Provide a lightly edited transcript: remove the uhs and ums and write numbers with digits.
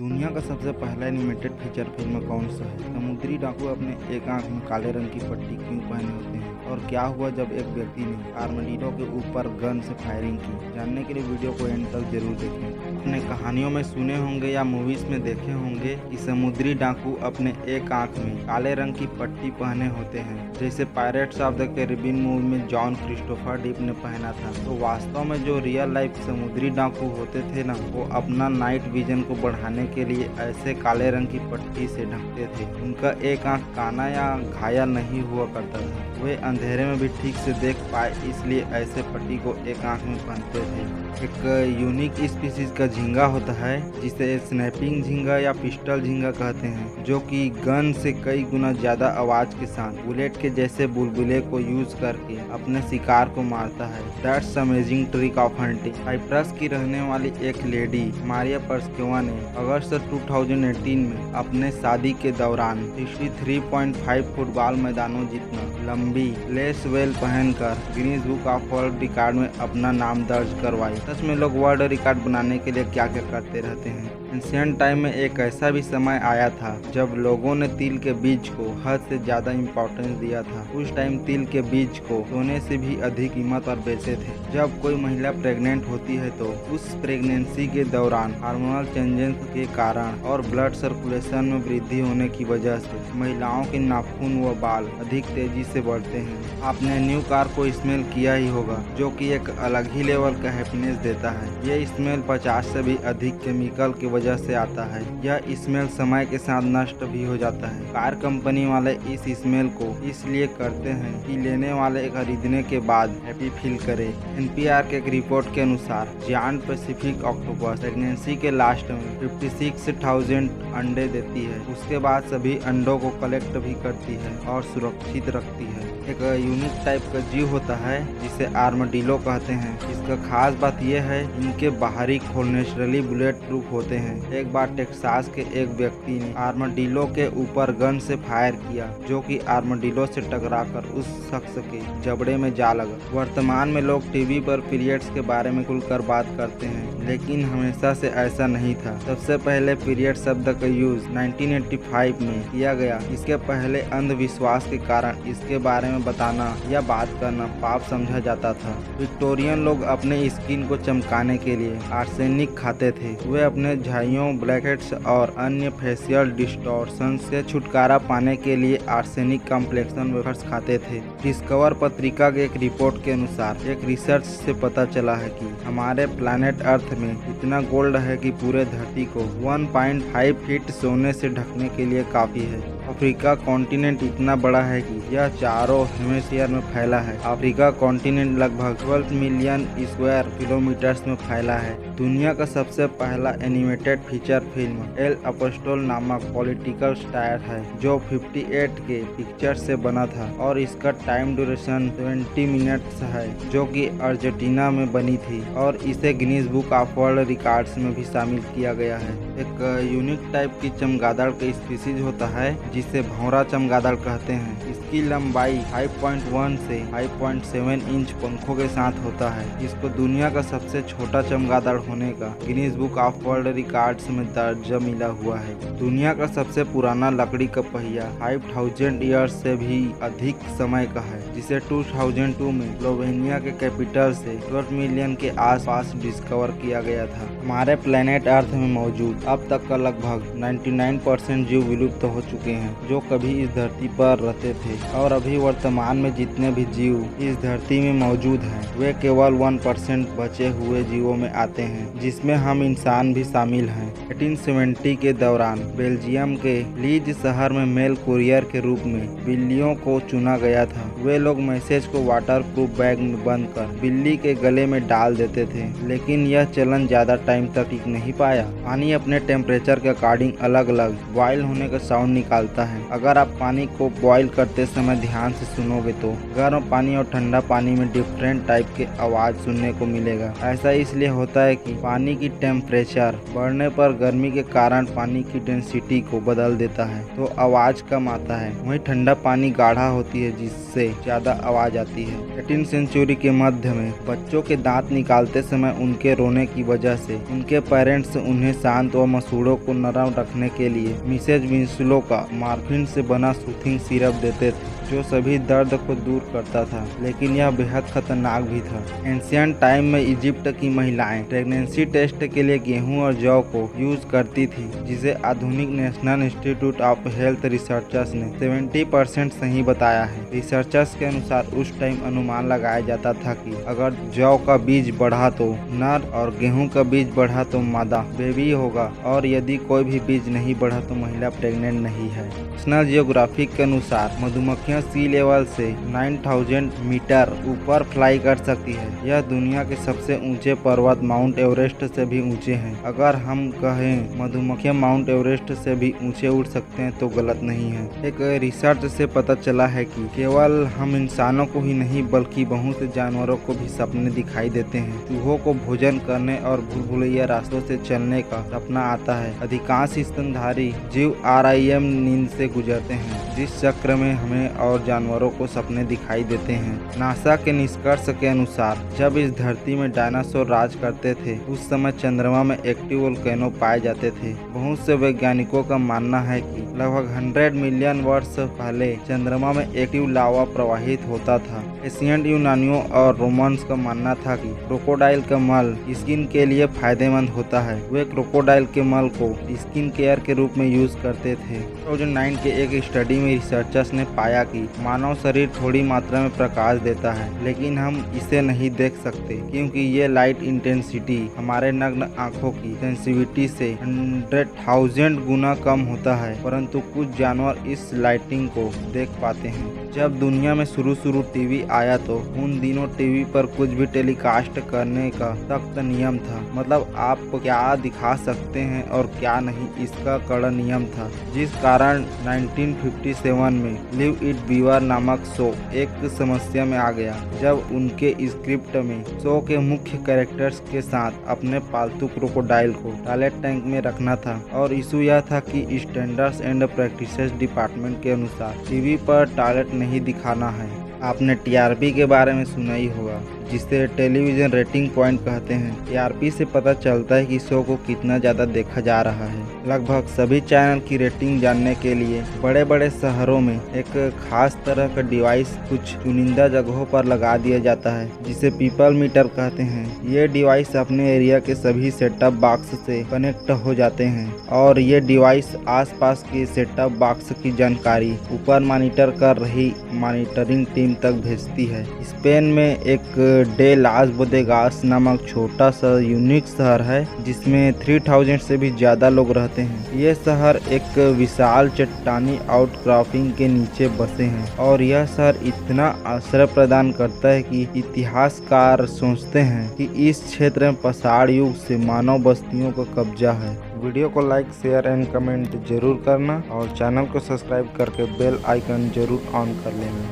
दुनिया का सबसे पहला एनिमेटेड फीचर फिल्म कौन सा है? समुद्री डाकू अपने एक आंख में काले रंग की पट्टी क्यों पहने होते हैं? और क्या हुआ जब एक व्यक्ति ने आर्मडीलो के ऊपर गन से फायरिंग की? जानने के लिए वीडियो को एंड तक जरूर देखें। अपने कहानियों में सुने होंगे या मूवीज में देखे होंगे कि समुद्री डाकू अपने एक आंख में काले रंग की पट्टी पहने होते हैं, जैसे pirates of the Caribbean movie में जॉन क्रिस्टोफर डीप ने पहना था। तो वास्तव में जो रियल लाइफ समुद्री डाकू होते थे ना, वो अपना नाइट विजन को बढ़ाने के लिए ऐसे काले रंग की पट्टी से ढकते थे। उनका एक आंख काना या घायल नहीं हुआ करता था, वे अंधेरे में भी ठीक से देख पाए, इसलिए ऐसे पट्टी को एक आंख में पहनते थे। एक यूनिक स्पीसीज का झींगा होता है जिसे स्नैपिंग झींगा या पिस्टल झींगा कहते हैं, जो कि गन से कई गुना ज्यादा आवाज के साथ बुलेट के जैसे बुलबुले को यूज करके अपने शिकार को मारता है। That's amazing trick of hunting. Cyprus की रहने वाली एक लेडी मारिया पर्स्केवा ने अगस्त 2018 में अपने शादी के दौरान 63.5 फुटबॉल मैदानों जितना लंबी लेस वेल पहनकर Guinness book of world record में अपना नाम दर्ज करवाई। सच में लोग वर्ल्ड रिकॉर्ड बनाने के लिए क्या क्या करते रहते हैं। एंशिएंट टाइम में एक ऐसा भी समय आया था जब लोगों ने तिल के बीज को हद से ज्यादा इम्पोर्टेंस दिया था। उस टाइम तिल के बीज को सोने से भी अधिक कीमत पर बेचते थे। जब कोई महिला प्रेग्नेंट होती है तो उस प्रेगनेंसी के दौरान हार्मोनल चेंजेस के कारण और ब्लड सर्कुलेशन में वृद्धि होने की वजह से महिलाओं के नाखून व बाल अधिक तेजी से बढ़ते हैं। आपने न्यू कार को स्मेल किया ही होगा, जो कि एक अलग ही लेवल का हैप्पीनेस देता है। ये स्मेल 50 से भी अधिक केमिकल की वजह से आता है। यह स्मेल समय के साथ नष्ट भी हो जाता है। कार कंपनी वाले इस स्मेल को इसलिए करते हैं कि लेने वाले खरीदने के बाद हैप्पी फील करे। एनपीआर के एक रिपोर्ट के अनुसार जायंट पैसिफिक ऑक्टोपस प्रेगनेंसी के लास्ट में 56,000 अंडे देती है। उसके बाद सभी अंडों को कलेक्ट भी करती है और सुरक्षित रखती है। एक यूनिक टाइप का जीव होता है जिसे आर्मडीलो कहते हैं। इसका खास बात यह है इनके बाहरी खोल नेचुरली बुलेट प्रूफ होते हैं। एक बार टेक्सास के एक व्यक्ति ने आर्मडीलो के ऊपर गन से फायर किया, जो कि आर्मडीलो से टकराकर उस शख्स के जबड़े में जा लगा। वर्तमान में लोग टीवी पर पीरियड्स के बारे में खुलकर बात करते हैं, लेकिन हमेशा से ऐसा नहीं था। सबसे पहले पीरियड शब्द का यूज 1985 में किया गया। इसके पहले अंधविश्वास के कारण इसके बारे में बताना या बात करना पाप समझा जाता था। विक्टोरियन लोग अपने स्किन को चमकाने के लिए आर्सेनिक खाते थे। वे अपने झाइयों, ब्लैकहेड्स और अन्य फेशियल डिस्टॉर्शन से छुटकारा पाने के लिए आर्सेनिक कॉम्प्लेक्सन वेफर्स खाते थे। डिस्कवर पत्रिका के एक रिपोर्ट के अनुसार एक रिसर्च से पता चला है कि हमारे प्लैनेट अर्थ में इतना गोल्ड है कि पूरे धरती को 1.5 फीट सोने से ढकने के लिए काफी है। अफ्रीका कॉन्टिनेंट इतना बड़ा है कि यह चारों हेमिस्फीयर में फैला है। अफ्रीका कॉन्टिनेंट लगभग 12 मिलियन स्क्वायर किलोमीटर्स में फैला है। दुनिया का सबसे पहला एनिमेटेड फीचर फिल्म एल अपोस्टोल नामक पॉलिटिकल स्टार है, जो 58 के पिक्चर से बना था और इसका टाइम ड्यूरेशन 20 मिनट्स है, जो कि अर्जेंटीना में बनी थी और इसे Guinness book of world records में भी शामिल किया गया है। एक यूनिक टाइप की चमगादड़ का स्पीसीज होता है जिसे भौरा चमगादड़ कहते हैं। इसकी लंबाई 5.1 से 5.7 इंच पंखों के साथ होता है। इसको दुनिया का सबसे छोटा चमगादड़ होने का Guinness book of world records में दर्जा मिला हुआ है। दुनिया का सबसे पुराना लकड़ी का पहिया 5000 ईयर्स से भी अधिक समय का है, जिसे 2002 में स्लोवेनिया के कैपिटल से 12 मिलियन के आसपास डिस्कवर किया गया था। हमारे प्लेनेट अर्थ में मौजूद अब तक का लगभग 99% जीव विलुप्त हो चुके हैं, जो कभी इस धरती पर रहते थे। और अभी वर्तमान में जितने भी जीव इस धरती में मौजूद हैं, वे केवल 1% बचे हुए जीवों में आते हैं, जिसमें हम इंसान भी शामिल हैं। 1870 के दौरान बेल्जियम के लीज शहर में मेल कुरियर के रूप में बिल्लियों को चुना गया था। वे लोग मैसेज को वाटर प्रूफ बैग में बंद कर बिल्ली के गले में डाल देते थे, लेकिन यह चलन ज्यादा टाइम तक टिक नहीं पाया। पानी अपने टेम्परेचर के अकॉर्डिंग अलग अलग बॉयल होने का साउंड निकालता है। अगर आप पानी को बॉईल करते समय ध्यान से सुनोगे तो गर्म पानी और ठंडा पानी में डिफरेंट टाइप के आवाज सुनने को मिलेगा। ऐसा इसलिए होता है कि पानी की टेम्परेचर बढ़ने पर गर्मी के कारण पानी की डेंसिटी को बदल देता है तो आवाज कम आता है। वहीं ठंडा पानी गाढ़ा होती है जिससे ज्यादा आवाज आती है। 18वीं सेंचुरी के मध्य में बच्चों के दांत निकालते समय उनके रोने की वजह से उनके पेरेंट्स उन्हें शांत व मसूड़ों को नरम रखने के लिए मिसेज विंस्लो का मॉर्फिन से बना सूथिंग सिरप देते थे जो सभी दर्द को दूर करता था, लेकिन यह बेहद खतरनाक भी था। एंशियंट टाइम में इजिप्ट की महिलाएं प्रेगनेंसी टेस्ट के लिए गेहूं और जौ को यूज करती थी, जिसे आधुनिक national institute of health researchers ने 70% सही बताया है। रिसर्चर्स के अनुसार उस टाइम अनुमान लगाया जाता था कि अगर जौ का बीज बढ़ा तो नर और गेहूं का बीज बढ़ा तो मादा बेबी होगा, और यदि कोई भी बीज नहीं बढ़ा तो महिला प्रेग्नेंट नहीं है। नेशनल जियोग्राफिक के अनुसार मधुमक्खियां सी लेवल से 9000 मीटर ऊपर फ्लाई कर सकती है। यह दुनिया के सबसे ऊंचे पर्वत माउंट एवरेस्ट से भी ऊंचे हैं। अगर हम कहें मधुमक्खियां माउंट एवरेस्ट से भी ऊंचे उड़ सकते हैं तो गलत नहीं है। एक रिसर्च से पता चला है कि केवल हम इंसानों को ही नहीं बल्कि बहुत से जानवरों को भी सपने दिखाई देते हैं। चूहों को भोजन करने और भूल भुलैया रास्तों से चलने का सपना आता है। अधिकांश स्तनधारी जीव REM नींद से गुजरते हैं, जिस चक्र में हमें और जानवरों को सपने दिखाई देते हैं। नासा के निष्कर्ष के अनुसार जब इस धरती में डायनासोर राज करते थे उस समय चंद्रमा में एक्टिव वोल्केनो पाए जाते थे। बहुत से वैज्ञानिकों का मानना है कि लगभग 100 मिलियन वर्ष पहले चंद्रमा में एक्टिव लावा प्रवाहित होता था। एशियंट यूनानियों और रोमन्स का मानना था कि क्रोकोडाइल का मल स्किन के लिए फायदेमंद होता है। वे क्रोकोडाइल के मल को स्किन केयर के रूप में यूज करते थे। 2009 के एक स्टडी में रिसर्चर्स ने पाया कि मानव शरीर थोड़ी मात्रा में प्रकाश देता है, लेकिन हम इसे नहीं देख सकते क्योंकि ये लाइट इंटेंसिटी हमारे नग्न आंखों की सेंसिटिविटी से 100,000 गुना कम होता है, परंतु कुछ जानवर इस लाइटिंग को देख पाते हैं। जब दुनिया में शुरू टीवी आया तो उन दिनों टीवी पर कुछ भी टेलीकास्ट करने का सख्त नियम था। मतलब आप क्या दिखा सकते हैं और क्या नहीं, इसका कड़ा नियम था, जिस कारण 1957 में लिव इट बीवर नामक शो एक समस्या में आ गया जब उनके स्क्रिप्ट में शो के मुख्य कैरेक्टर्स के साथ अपने पालतू क्रोकोडाइल को टॉयलेट टैंक में रखना था। और इशू यह था कि स्टैंडर्ड्स एंड प्रैक्टिसेस डिपार्टमेंट के अनुसार टीवी पर टॉयलेट नहीं दिखाना है। आपने TRP के बारे में सुना ही होगा, जिसे टेलीविजन रेटिंग पॉइंट कहते हैं। TRP से पता चलता है कि शो को कितना ज़्यादा देखा जा रहा है। लगभग सभी चैनल की रेटिंग जानने के लिए बड़े बड़े शहरों में एक खास तरह का डिवाइस कुछ चुनिंदा जगहों पर लगा दिया जाता है, जिसे पीपल मीटर कहते हैं। ये डिवाइस अपने एरिया के सभी सेटअप बॉक्स से कनेक्ट हो जाते हैं और ये डिवाइस आसपास के सेटअप बॉक्स की जानकारी ऊपर मॉनिटर कर रही मॉनिटरिंग टीम तक भेजती है। स्पेन में एक डे लास बोदेगास नामक छोटा सा यूनिक शहर है जिसमें 3000 से भी ज्यादा लोग रहते हैं। ये शहर एक विशाल चट्टानी आउटक्रॉपिंग के नीचे बसे हैं और यह शहर इतना आश्रय प्रदान करता है कि इतिहासकार सोचते हैं कि इस क्षेत्र में पाषाण युग से मानव बस्तियों का कब्जा है। वीडियो को लाइक, शेयर एंड कमेंट जरूर करना और चैनल को सब्सक्राइब करके बेल आइकन जरूर ऑन कर लेना।